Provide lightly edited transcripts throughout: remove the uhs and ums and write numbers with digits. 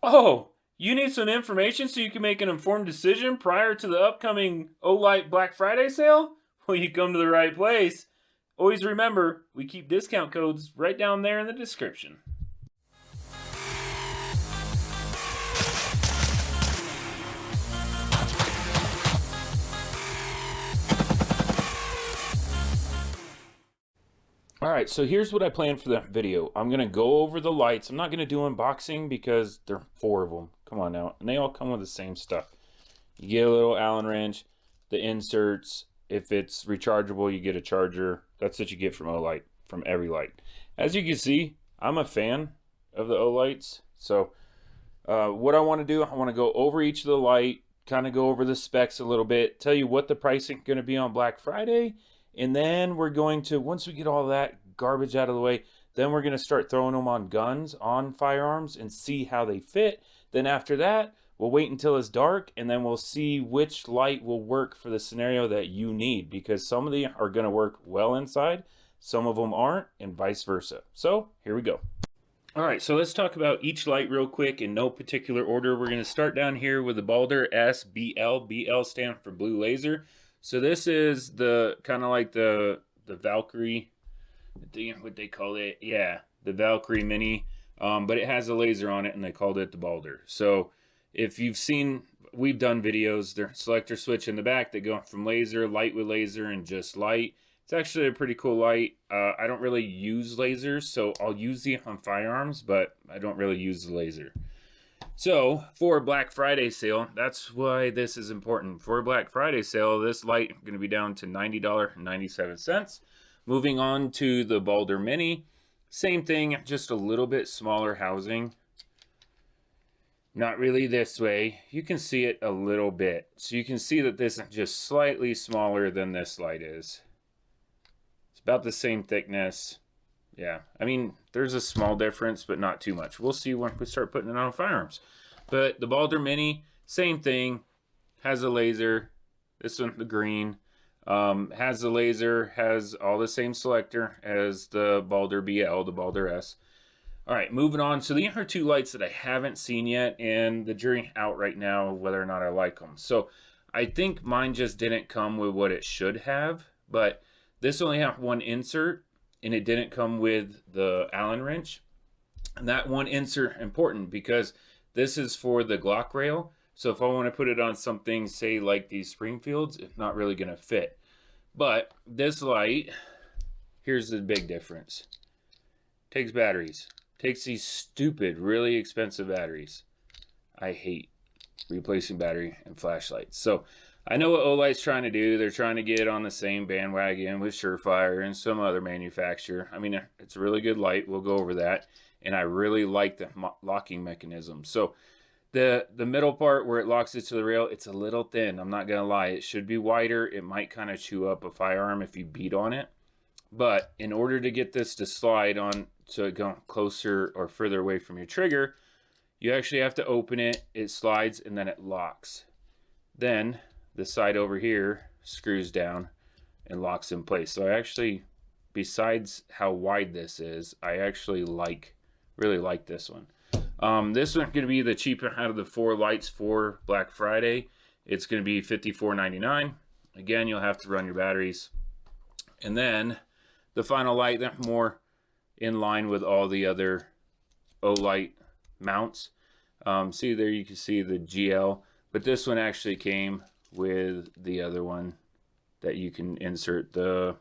Oh, you need some information so you can make an informed decision prior to the upcoming Olight Black Friday sale? Well, you come to the right place. Always remember, we keep discount codes right down there in the description. All right, so here's what I planned for the video. I'm going to go over the lights. I'm not going to do unboxing because there are 4 of them. Come on now. And they all come with the same stuff. You get a little Allen wrench, the inserts. If it's rechargeable, you get a charger. That's what you get from Olight, from every light. As you can see, I'm a fan of the Olights. So what I want to do, I want to go over each of the light, kind of go over the specs a little bit, tell you what the pricing is going to be on Black Friday. And then we're going to, once we get all that garbage out of the way, then we're going to start throwing them on guns, on firearms, and see how they fit. Then after that, we'll wait until it's dark, and then we'll see which light will work for the scenario that you need, because some of them are going to work well inside, some of them aren't, and vice versa. So here we go. All right, so let's talk about each light real quick in no particular order. We're going to start down here with the baldr SBL. BL stands for blue laser. So this is the kind of like the Valkyrie, what they call it, yeah, the Valkyrie Mini, but it has a laser on it, and they called it the baldr. So if you've seen, we've done videos, there's a selector switch in the back that go from laser, light with laser, and just light. It's actually a pretty cool light. I don't really use lasers, so I'll use the on firearms, but I don't really use the laser. So for Black Friday sale, that's why this is important. For Black Friday sale, this light is going to be down to $90.97. Moving on to the baldr Mini, same thing, just a little bit smaller housing. Not really this way. You can see it a little bit. So you can see that this is just slightly smaller than this light is. It's about the same thickness. Yeah, I mean, there's a small difference, but not too much. We'll see when we start putting it on firearms. But the baldr Mini, same thing, has a laser. This one, the green, has the laser, has all the same selector as the baldr BL, the baldr S. All right, moving on. So these are 2 lights that I haven't seen yet, and the jury out right now whether or not I like them. So I think mine just didn't come with what it should have, but this only has 1 insert, and it didn't come with the Allen wrench. And that 1 insert important because this is for the Glock rail. So if I want to put it on something, say like these Springfields, it's not really going to fit. But this light, here's the big difference. Takes batteries. Takes these stupid, really expensive batteries. I hate replacing battery and flashlights. So I know what Olight's trying to do. They're trying to get on the same bandwagon with Surefire and some other manufacturer. I mean, it's a really good light. We'll go over that. And I really like the locking mechanism. So the middle part where it locks it to the rail, it's a little thin. I'm not going to lie. It should be wider. It might kind of chew up a firearm if you beat on it. But in order to get this to slide on so it goes closer or further away from your trigger, you actually have to open it. It slides and then it locks. Then the side over here screws down and locks in place. So I actually, besides how wide this is, I actually really like this one. This one's going to be the cheaper out of the 4 lights for Black Friday. It's going to be $54.99. Again, you'll have to run your batteries. And then the final light, that's more in line with all the other Olight mounts. See there, you can see the GL, but this one actually came with the other one that you can insert, the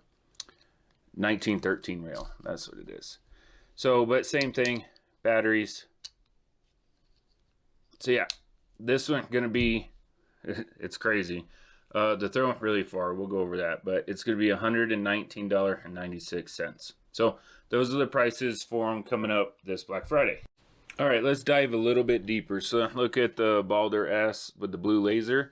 1913 rail. That's what it is. So, but same thing, batteries. So yeah, this one's gonna be, it's crazy. The throw went really far. We'll go over that, but it's gonna be $119.96. So those are the prices for them coming up this Black Friday. All right, let's dive a little bit deeper. So look at the baldr S with the blue laser.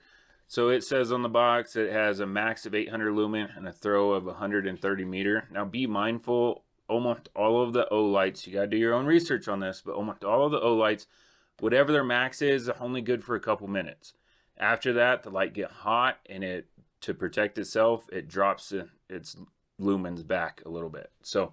So it says on the box it has a max of 800 lumen and a throw of 130 meter. Now be mindful, almost all of the Olights, you gotta do your own research on this, but almost all of the Olights, whatever their max is only good for a couple minutes. After that, the light get hot, and to protect itself, it drops its lumens back a little bit. So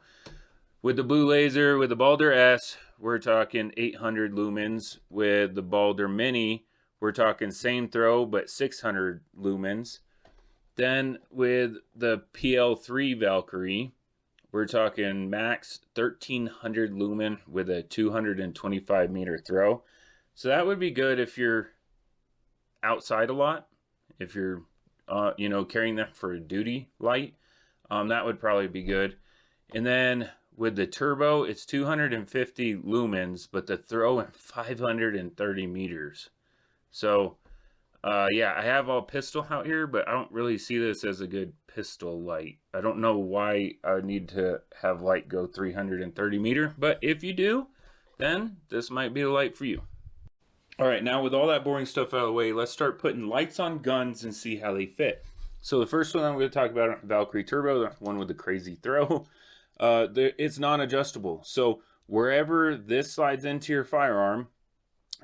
With the blue laser, with the Baldr S, we're talking 800 lumens. With the Baldr Mini, we're talking same throw, but 600 lumens. Then with the PL3 Valkyrie, we're talking max 1300 lumen with a 225 meter throw. So that would be good if you're outside a lot, if you're, you know, carrying them for a duty light. That would probably be good. And then with the turbo, it's 250 lumens, but the throw in 530 meters. So, yeah, I have all pistol out here, but I don't really see this as a good pistol light. I don't know why I would need to have light go 330 meter, but if you do, then this might be the light for you. All right, now with all that boring stuff out of the way, let's start putting lights on guns and see how they fit. So the first one I'm going to talk about, Valkyrie Turbo, the one with the crazy throw. It's non-adjustable. So wherever this slides into your firearm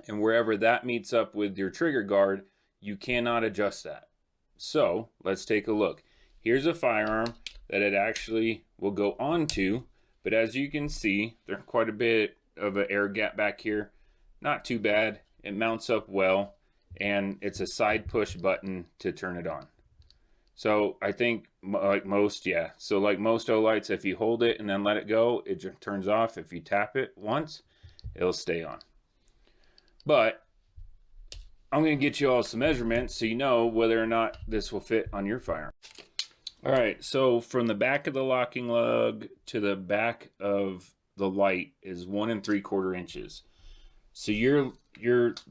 and wherever that meets up with your trigger guard, you cannot adjust that. So let's take a look. Here's a firearm that it actually will go onto, but as you can see, there's quite a bit of an air gap back here. Not too bad. It mounts up well, and it's a side push button to turn it on. So I think like most, yeah. So like most Olights, if you hold it and then let it go, it just turns off. If you tap it once, it'll stay on. But I'm going to get you all some measurements so you know whether or not this will fit on your firearm. All right, so from the back of the locking lug to the back of the light is 1 3/4 inches. So your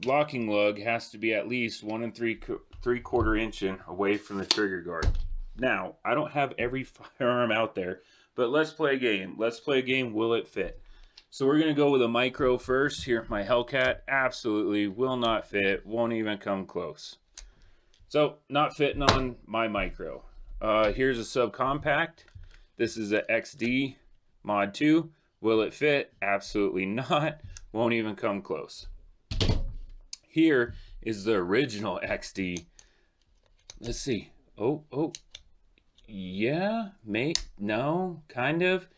locking lug has to be at least 1 3/4 inch away from the trigger guard. Now, I don't have every firearm out there, but let's play a game. Let's play a game, will it fit? So we're going to go with a micro first. Here, my Hellcat absolutely will not fit, won't even come close. So, not fitting on my micro. Here's a subcompact. This is a XD Mod 2. Will it fit? Absolutely not. Won't even come close. Here is the original XD. Let's see. Oh. Yeah, no, kind of.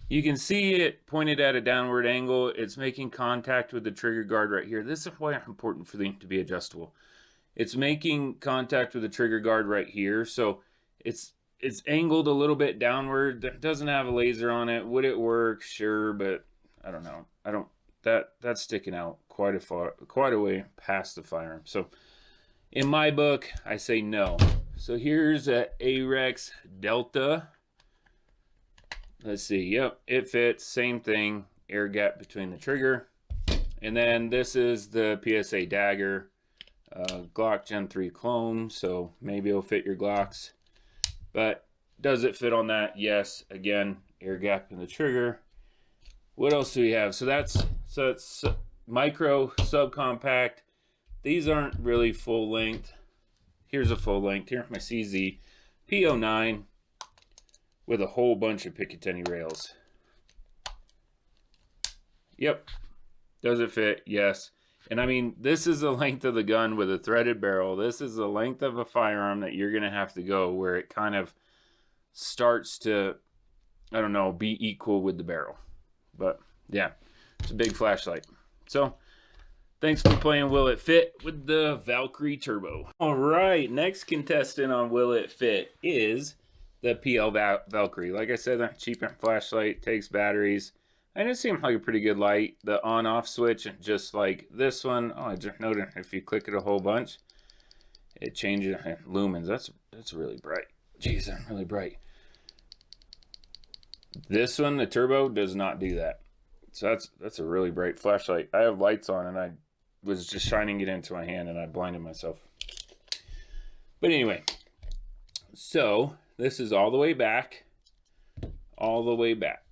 You can see it pointed at a downward angle. It's making contact with the trigger guard right here. This is why it's important for them to be adjustable. It's making contact with the trigger guard right here. So it's angled a little bit downward. It doesn't have a laser on it. Would it work? Sure, but I don't know. That's sticking out quite a way past the firearm. So in my book, I say no. So here's a A-Rex Delta. Let's see. Yep, it fits. Same thing. Air gap between the trigger. And then this is the PSA Dagger Glock Gen 3 clone. So maybe it'll fit your Glocks. But does it fit on that? Yes. Again, air gap in the trigger. What else do we have? So it's micro, subcompact. These aren't really full length. Here's a full length. Here's my CZ P09 with a whole bunch of Picatinny rails. Yep. Does it fit? Yes. And I mean, this is the length of the gun with a threaded barrel. This is the length of a firearm that you're going to have to go where it kind of starts to, I don't know, be equal with the barrel. But yeah, it's a big flashlight. So thanks for playing Will It Fit with the Valkyrie Turbo. All right, next contestant on Will It Fit is the PL Valkyrie. Like I said, that cheap flashlight, takes batteries. And it seemed like a pretty good light. The on-off switch, just like this one. Oh, I just noticed if you click it a whole bunch, it changes lumens. That's really bright. Jeez, that's really bright. This one, the turbo, does not do that. So that's a really bright flashlight. I have lights on, and I was just shining it into my hand, and I blinded myself. But anyway, so this is all the way back. All the way back.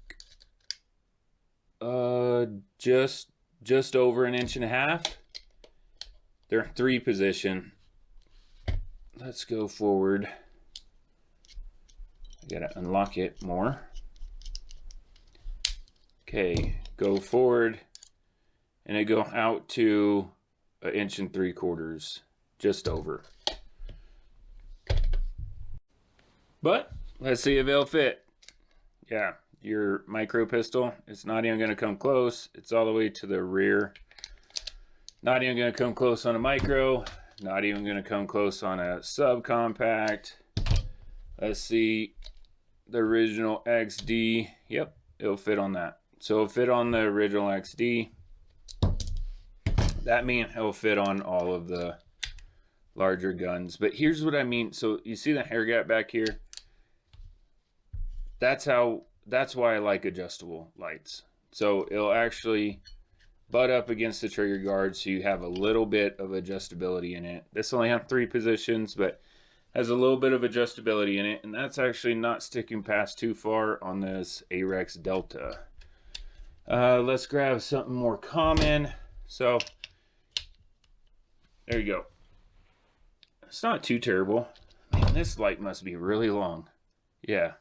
Just over 1.5 inches. They're in 3 position. Let's go forward. I gotta unlock it more. Okay, go forward, and I go out to 1 3/4 inches, just over. But let's see if it'll fit. Yeah, your micro pistol, it's not even going to come close. It's all the way to the rear. Not even going to come close on a micro. Not even going to come close on a subcompact. Let's see, the original XD. Yep, it'll fit on that. So it'll fit on the original XD. That means it'll fit on all of the larger guns. But here's what I mean. So you see the hair gap back here? That's why I like adjustable lights. So it'll actually butt up against the trigger guard, so you have a little bit of adjustability in it. This only has 3 positions, but has a little bit of adjustability in it, and that's actually not sticking past too far on this A-Rex Delta. Let's grab something more common. So there you go. It's not too terrible. Man, this light must be really long. Yeah,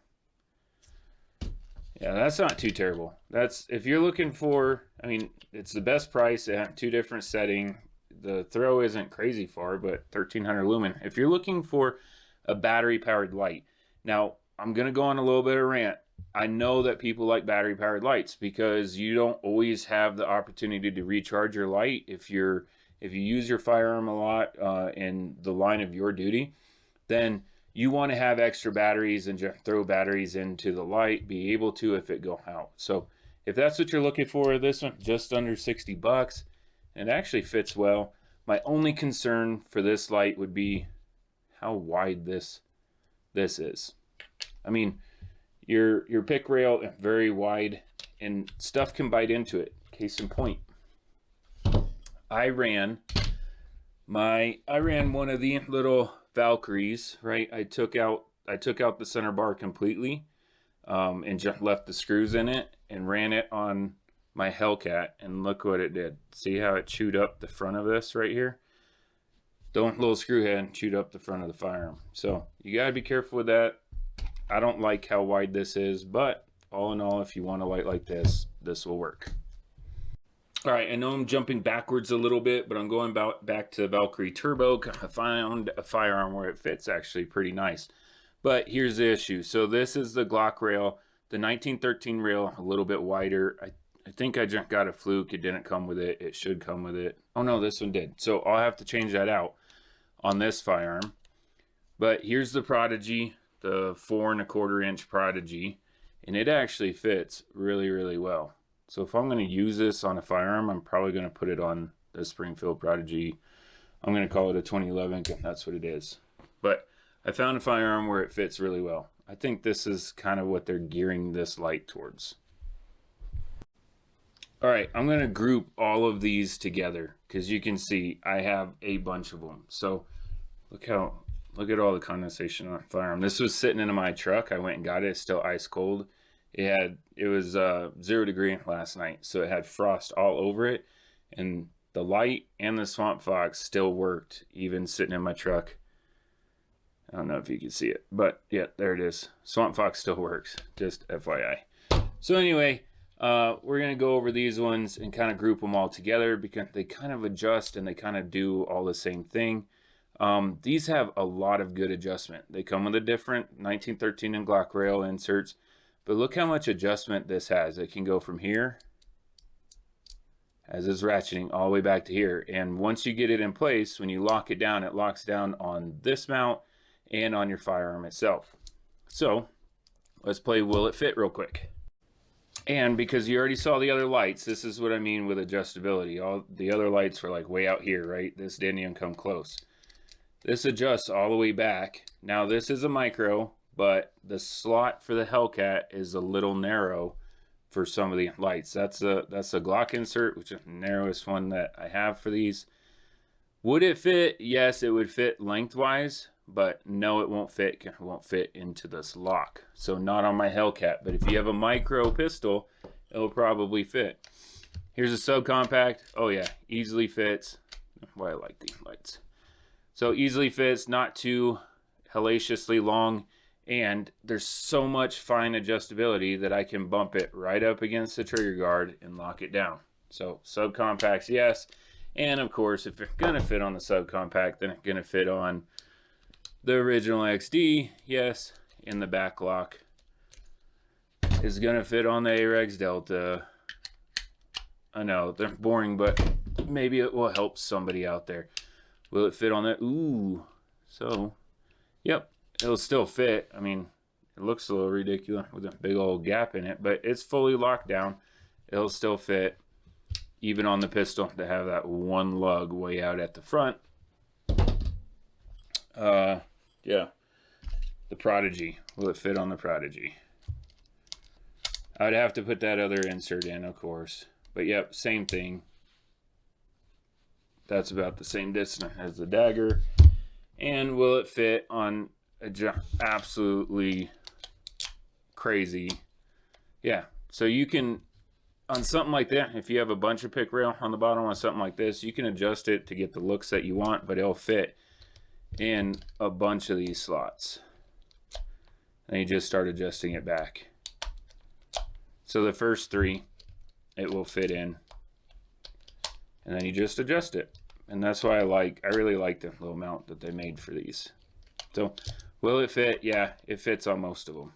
that's not too terrible. That's, if you're looking for, I mean, it's the best price. It has 2 different settings. The throw isn't crazy far, but 1300 lumen. If you're looking for a battery powered light, now I'm gonna go on a little bit of rant. I know that people like battery powered lights because you don't always have the opportunity to recharge your light if you use your firearm a lot in the line of your duty. Then you want to have extra batteries and just throw batteries into the light, be able to if it go out. So if that's what you're looking for, this one just under 60 bucks. It actually fits well. My only concern for this light would be how wide this is. I mean, your pick rail is very wide and stuff can bite into it. Case in point, I ran one of the little Valkyries, right? I took out the center bar completely and just left the screws in it and ran it on my Hellcat, and look what it did. See how it chewed up the front of this right here? The little screw head chewed up the front of the firearm. So you gotta be careful with that. I don't like how wide this is, but all in all, if you want a light like this, this will work. All right, I know I'm jumping backwards a little bit, but I'm going back to Valkyrie Turbo. I found a firearm where it fits actually pretty nice. But here's the issue. So this is the Glock rail, the 1913 rail, a little bit wider. I think I just got a fluke. It didn't come with it. It should come with it. Oh no, this one did. So I'll have to change that out on this firearm. But here's the Prodigy, the 4 1/4 inch Prodigy, and it actually fits really, really well. So if I'm going to use this on a firearm, I'm probably going to put it on the Springfield Prodigy. I'm going to call it a 2011, and that's what it is. But I found a firearm where it fits really well. I think this is kind of what they're gearing this light towards. All right, I'm going to group all of these together because you can see I have a bunch of them. So look at all the condensation on the firearm. This was sitting in my truck. I went and got it. It's still ice cold. It was 0 degree last night, so it had frost all over it, and the light and the Swamp Fox still worked even sitting in my truck. I don't know if you can see it, but yeah, there it is. Swamp Fox still works, just FYI. So anyway, we're gonna go over these ones and kind of group them all together because they kind of adjust and they kind of do all the same thing. These have a lot of good adjustment. They come with a different 1913 and Glock rail inserts, but look how much adjustment this has. It can go from here, as it's ratcheting, all the way back to here. And once you get it in place, when you lock it down, it locks down on this mount and on your firearm itself. So let's play Will It Fit real quick. And because you already saw the other lights, this is what I mean with adjustability. All the other lights were like way out here, right? This didn't even come close. This adjusts all the way back. Now this is a micro, but the slot for the Hellcat is a little narrow for some of the lights. That's a Glock insert, which is the narrowest one that I have for these. Would it fit? Yes, it would fit lengthwise, but no, it won't fit. It won't fit into this lock. So not on my Hellcat, but if you have a micro pistol, it'll probably fit. Here's a subcompact. Oh yeah, easily fits. Why I like these lights. So easily fits, not too hellaciously long, and there's so much fine adjustability that I can bump it right up against the trigger guard and lock it down. So subcompacts, yes. And of course, if it's gonna fit on the subcompact, then it's gonna fit on the original XD, yes, in the back lock. is gonna fit on the A-Rex Delta. I know they're boring, but maybe it will help somebody out there. Will it fit on that? Ooh, so yep, it'll still fit. I mean, it looks a little ridiculous with a big old gap in it, but it's fully locked down. It'll still fit, even on the pistol, to have that one lug way out at the front. Yeah, the Prodigy. Will it fit on the Prodigy? I'd have to put that other insert in, of course. But yep, same thing. That's about the same distance as the dagger. And will it fit on a absolutely crazy? Yeah, so you can, on something like that, if you have a bunch of pick rail on the bottom on something like this, you can adjust it to get the looks that you want, but it'll fit in a bunch of these slots. And you just start adjusting it back. So the first 3, it will fit in, and then you just adjust it. And that's why I really like the little mount that they made for these. So will it fit? Yeah, it fits on most of them.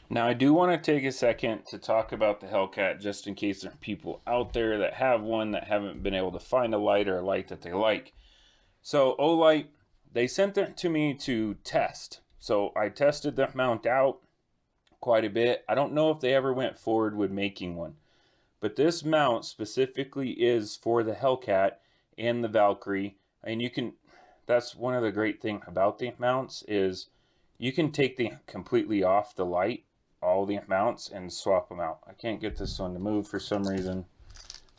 Now I do want to take a second to talk about the Hellcat, just in case there are people out there that have one that haven't been able to find a light or a light that they like. So Olight, they sent it to me to test. So I tested the mount out quite a bit. I don't know if they ever went forward with making one, but this mount specifically is for the Hellcat and the Valkyrie. And you can, that's one of the great things about the mounts, is you can take the completely off the light, all the mounts, and swap them out. I can't get this one to move for some reason.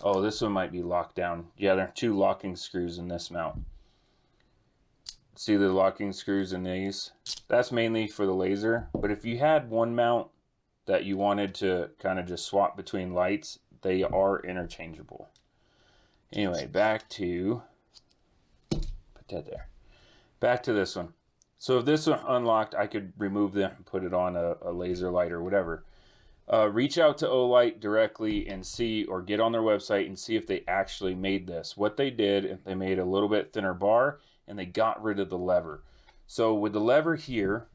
Oh, this one might be locked down. Yeah, there are 2 locking screws in this mount. See the locking screws in these? That's mainly for the laser, but if you had one mount that you wanted to kind of just swap between lights, they are interchangeable. Anyway, back to, put that there. Back to this one. So if this one unlocked, I could remove them and put it on a laser light or whatever. Reach out to Olight directly and see, or get on their website and see if they actually made this. What they did, they made a little bit thinner bar, and they got rid of the lever. So with the lever here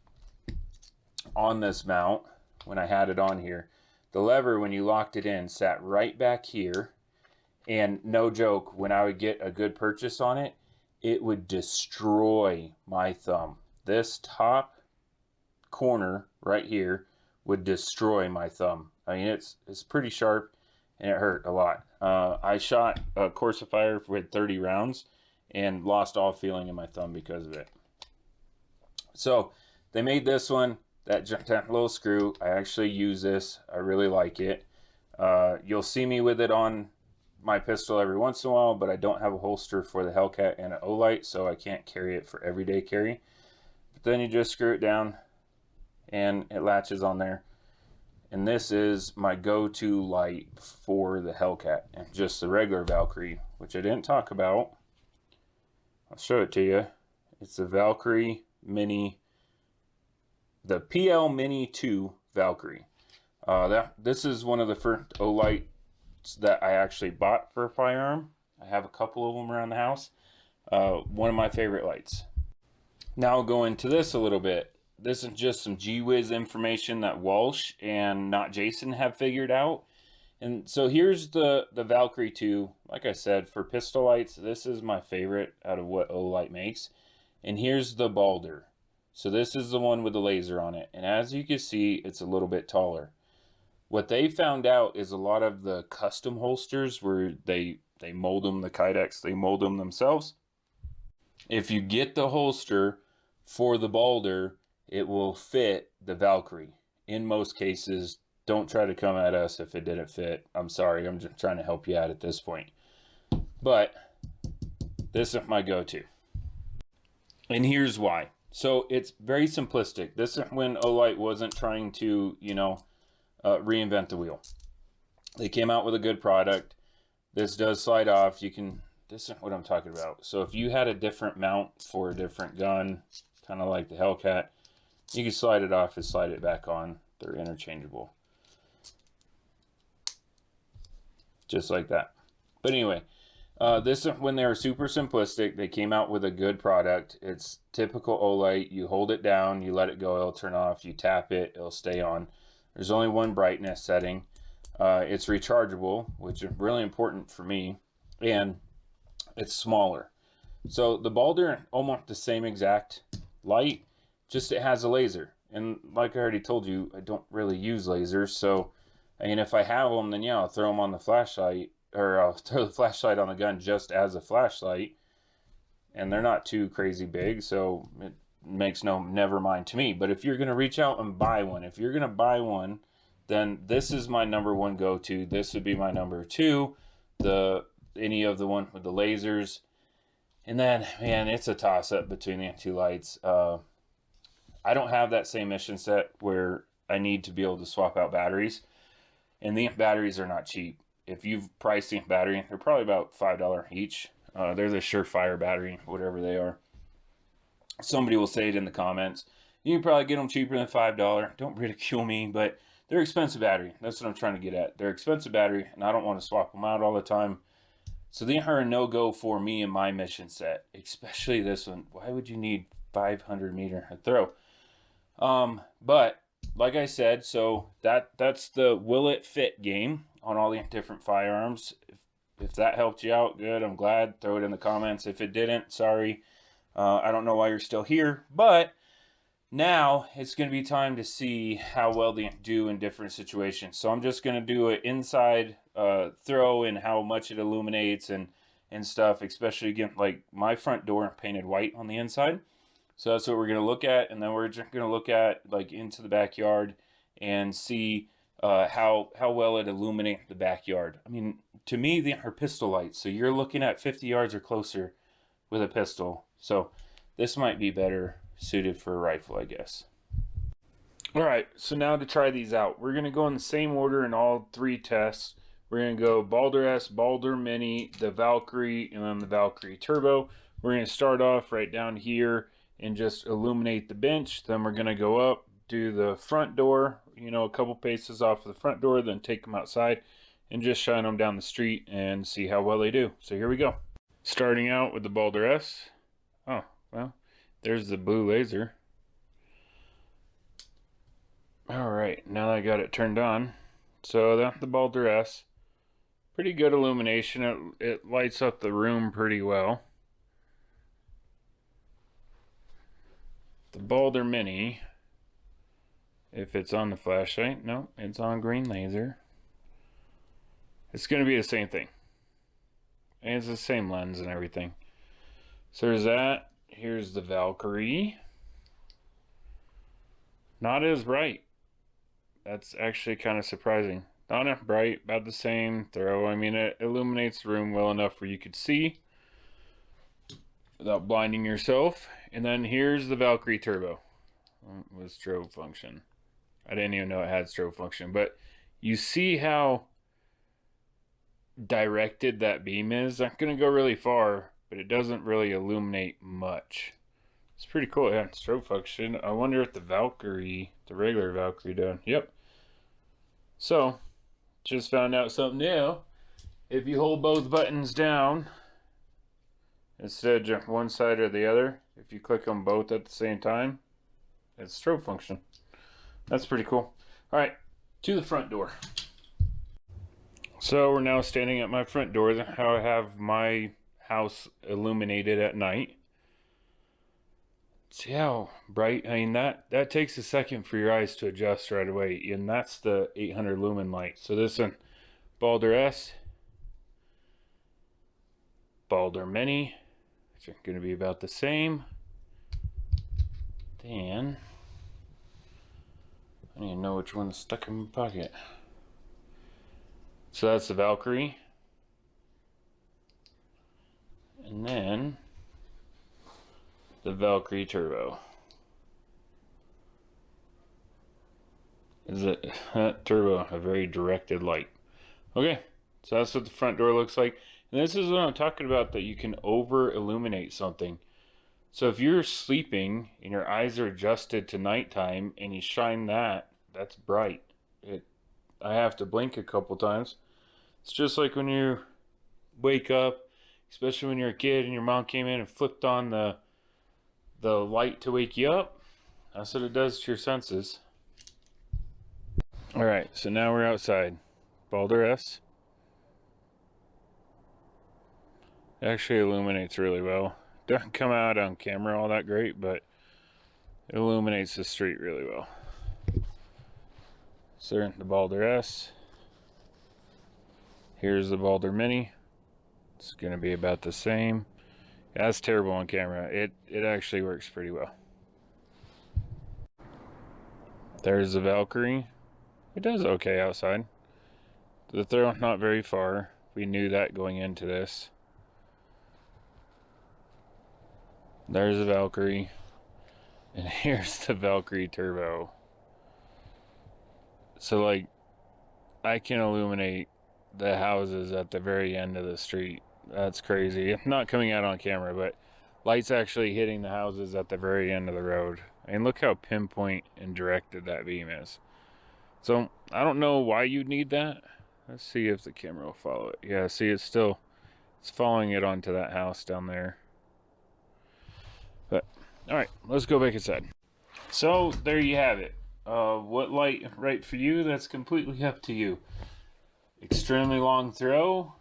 on this mount, when I had it on here, the lever, when you locked it in, sat right back here. And no joke, when I would get a good purchase on it, it would destroy my thumb. This top corner right here would destroy my thumb. I mean, it's pretty sharp, and it hurt a lot. I shot a Corsa Fire with 30 rounds and lost all feeling in my thumb because of it. So they made this one, that little screw. I actually use this. I really like it. You'll see me with it on my pistol every once in a while, but I don't have a holster for the Hellcat and an Olight, so I can't carry it for everyday carry. But then you just screw it down and it latches on there. And this is my go-to light for the Hellcat, and just the regular Valkyrie, which I didn't talk about. I'll show it to you. It's the Valkyrie Mini, the PL Mini 2 Valkyrie. This is one of the first Olights that I actually bought for a firearm. I have a couple of them around the house. One of my favorite lights. Now I'll go into this a little bit. This is just some G-Wiz information that Walsh and Not Jason have figured out. And so here's the Valkyrie 2. Like I said, for pistol lights, this is my favorite out of what Olight makes. And here's the baldr. So this is the one with the laser on it. And as you can see, it's a little bit taller. What they found out is a lot of the custom holsters where they mold them, the Kydex, they mold them themselves. If you get the holster for the baldr, it will fit the Valkyrie. In most cases, don't try to come at us if it didn't fit. I'm sorry, I'm just trying to help you out at this point. But this is my go-to. And here's why. So it's very simplistic. This is when Olight wasn't trying to, reinvent the wheel. They came out with a good product. This does slide off. This is what I'm talking about. So if you had a different mount for a different gun, kind of like the Hellcat, you can slide it off and slide it back on. They're interchangeable. Just like that. But anyway, This, when they were super simplistic, they came out with a good product. It's typical Olight. You hold it down, you let it go, it'll turn off. You tap it, it'll stay on. There's only one brightness setting. It's rechargeable, which is really important for me, and it's smaller. So the baldr, almost the same exact light, just it has a laser. And like I already told you, I don't really use lasers. So, I mean, if I have them, then yeah, I'll throw them on the flashlight, or I'll throw the flashlight on the gun just as a flashlight. And they're not too crazy big, so it makes never mind to me. But if you're going to reach out and buy one, if you're going to buy one, then this is my number one go-to. This would be my number two, any of the one with the lasers. And then, man, it's a toss-up between the two lights. I don't have that same mission set where I need to be able to swap out batteries. And the batteries are not cheap. If you've priced the battery, they're probably about $5 each. They're the Surefire battery, whatever they are. Somebody will say it in the comments. You can probably get them cheaper than $5. Don't ridicule me, but they're expensive battery. That's what I'm trying to get at. They're expensive battery, and I don't want to swap them out all the time. So they are a no-go for me in my mission set, especially this one. Why would you need 500 meter throw? But like I said, so that's the will it fit game on all the different firearms. If that helped you out, good. I'm glad. Throw it in the comments. If it didn't, sorry. I don't know why you're still here, but now it's going to be time to see how well they do in different situations. So I'm just going to do an inside throw and how much it illuminates and stuff, especially again, like my front door painted white on the inside. So that's what we're going to look at. And then we're just going to look at like into the backyard and see how well it illuminates the backyard. I mean, to me, they are pistol lights. So you're looking at 50 yards or closer with a pistol. So this might be better suited for a rifle, I guess. All right, so now to try these out. We're going to go in the same order in all three tests. We're going to go baldr S, baldr Mini, the Valkyrie, and then the Valkyrie Turbo. We're going to start off right down here and just illuminate the bench. Then we're going to go up, do the front door, you know, a couple paces off of the front door, then take them outside and just shine them down the street and see how well they do. So here we go. Starting out with the baldr S. Oh, well, there's the blue laser. All right, now that I got it turned on. So that's the baldr S. Pretty good illumination. It lights up the room pretty well. The baldr Mini, if it's on the flashlight, no, it's on green laser. It's going to be the same thing. And it's the same lens and everything. So there's that. Here's the Valkyrie. Not as bright. That's actually kind of surprising. Not as bright, about the same throw. I mean, it illuminates the room well enough where you could see without blinding yourself. And then here's the Valkyrie Turbo with strobe function. I didn't even know it had strobe function, but you see how directed that beam is. I'm going to go really far, but it doesn't really illuminate much. It's pretty cool. Yeah, strobe function. I wonder if the Valkyrie, the regular Valkyrie done. Yep. So, just found out something new. If you hold both buttons down, instead of one side or the other, if you click on both at the same time, it's strobe function. That's pretty cool. All right, to the front door. So we're now standing at my front door, how I have my house illuminated at night. See how bright? I mean, that takes a second for your eyes to adjust right away, and that's the 800 lumen light. So this one, baldr S, baldr Mini, which are going to be about the same. Then I don't even know which one's stuck in my pocket. So that's the Valkyrie. And then the Valkyrie Turbo. Is it turbo, a very directed light. Okay, so that's what the front door looks like. And this is what I'm talking about, that you can over illuminate something. So if you're sleeping and your eyes are adjusted to nighttime and you shine that's bright. I have to blink a couple times. It's just like when you wake up especially when you're a kid and your mom came in and flipped on the light to wake you up. That's what it does to your senses. Alright, so now we're outside. Baldr S. It actually illuminates really well. Doesn't come out on camera all that great, but it illuminates the street really well. So the Baldr S. Here's the Baldr Mini. It's going to be about the same. That's terrible on camera. It actually works pretty well. There's the Valkyrie. It does okay outside. The throw not very far. We knew that going into this. There's the Valkyrie. And here's the Valkyrie Turbo. So like, I can illuminate the houses at the very end of the street. That's crazy. It's not coming out on camera, but light's actually hitting the houses at the very end of the road. And look how pinpoint and directed that beam is. So I don't know why you'd need that. Let's see if the camera will follow it. Yeah, see, it's following it onto that house down there. But all right, let's go back inside. So there you have it. What light right for you? That's completely up to you. Extremely long throw,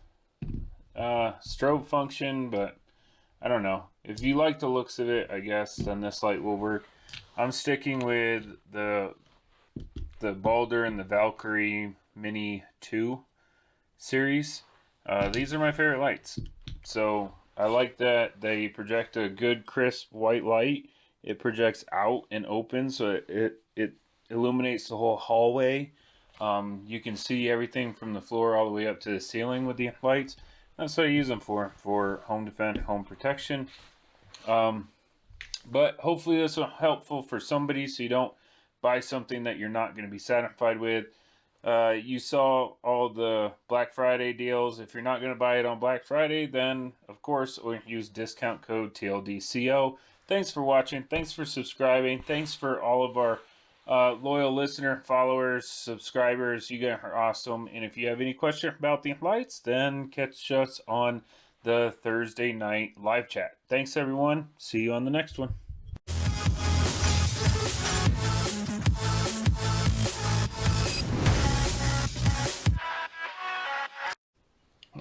strobe function, but I don't know. If you like the looks of it, I guess, then this light will work. I'm sticking with the Baldr and the Valkyrie Mini 2 series. These are my favorite lights. So I like that they project a good crisp white light. It projects out and open, so it illuminates the whole hallway. You can see everything from the floor all the way up to the ceiling with the lights. That's what I use them for home defense, home protection. But hopefully this will be helpful for somebody so you don't buy something that you're not going to be satisfied with. You saw all the Black Friday deals. If you're not going to buy it on Black Friday, then of course we'll use discount code TLDCO. Thanks for watching. Thanks for subscribing. Thanks for all of our loyal listener, followers, subscribers. You guys are awesome. And if you have any question about the lights, then catch us on the Thursday night live chat. Thanks everyone. See you on the next one.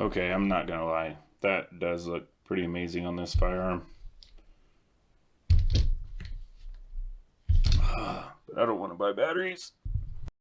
Okay, I'm not gonna lie. That does look pretty amazing on this firearm. But I don't want to buy batteries.